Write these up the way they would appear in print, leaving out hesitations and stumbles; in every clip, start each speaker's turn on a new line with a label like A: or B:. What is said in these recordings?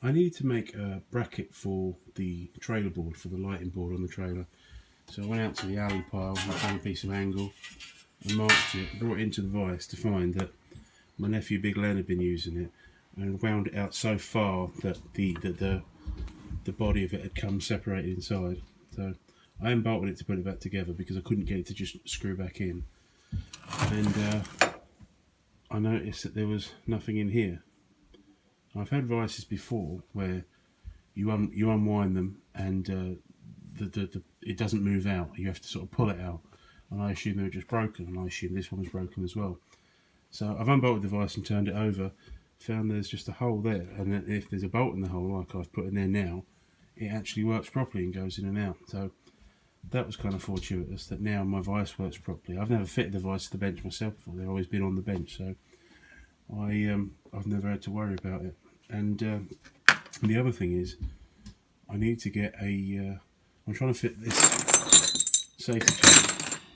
A: I needed to make a bracket for the trailer board, for the lighting board on the trailer. So I went out to the alley pile and found a piece of angle and marked it, brought it into the vise to find that my nephew Big Len had been using it and wound it out so far that the body of it had come separated inside. So I unbolted it to put it back together because I couldn't get it to just screw back in. And I noticed that there was nothing in here. I've had vices before where you unwind them and it doesn't move out. You have to sort of pull it out. And I assume they were just broken, and I assume this one was broken as well. So I've unbolted the vise and turned it over, found there's just a hole there, and then if there's a bolt in the hole like I've put in there now, it actually works properly and goes in and out. So that was kind of fortuitous that now my vise works properly. I've never fitted the vise to the bench myself before. They've always been on the bench, so I've never had to worry about it. And the other thing is, I need to get I'm trying to fit this safety chain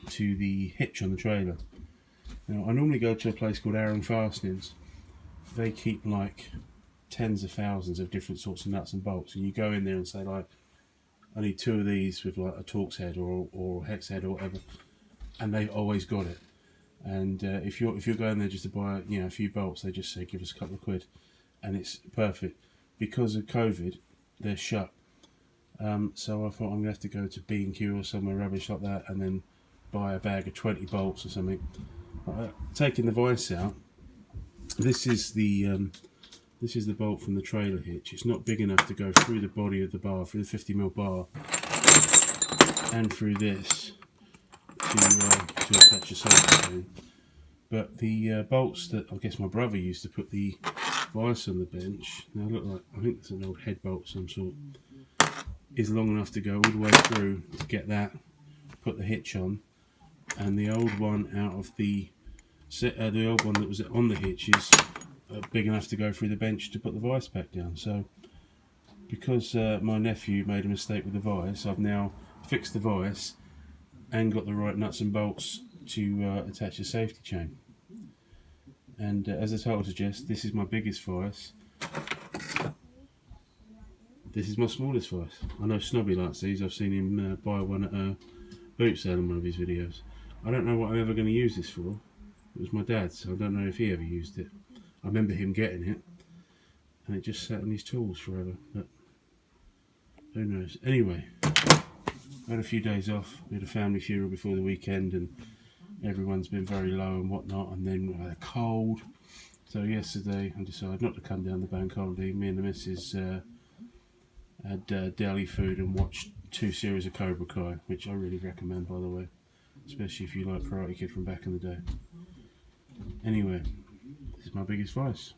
A: to the hitch on the trailer. Now I normally go to a place called Aaron Fastenings. They keep like tens of thousands of different sorts of nuts and bolts, and you go in there and say like, I need 2 of these with like a Torx head or a hex head or whatever, and they've always got it. And if you're going there just to buy a few bolts, they just say give us a couple of quid, and it's perfect. Because of COVID, they're shut. So I thought I'm gonna have to go to B&Q or somewhere rubbish like that, and then buy a bag of 20 bolts or something. Taking the vise out, this is the bolt from the trailer hitch. It's not big enough to go through the body of the bar, through the 50mm bar, and through this to attach a safety chain. But the bolts that I guess my brother used to put the vise on the bench, now look like, I think it's an old head bolt of some sort, is long enough to go all the way through to get that, put the hitch on, and the old one out of the old one that was on the hitch is big enough to go through the bench to put the vise back down. So because my nephew made a mistake with the vise, I've now fixed the vise and got the right nuts and bolts to attach the safety chain. And as the title suggests, this is my biggest vise. This is my smallest vise. I know Snobby likes these. I've seen him buy one at a boot sale in one of his videos. I don't know what I'm ever going to use this for. It was my dad's, so I don't know if he ever used it. I remember him getting it, and it just sat on his tools forever, but who knows. Anyway, I had a few days off. We had a family funeral before the weekend, and everyone's been very low and whatnot, and then we had a cold. So yesterday I decided not to come down the bank holiday. Me and the missus had deli food and watched 2 series of Cobra Kai, which I really recommend, by the way, especially if you like Karate Kid from back in the day. Anyway, this is my biggest vice.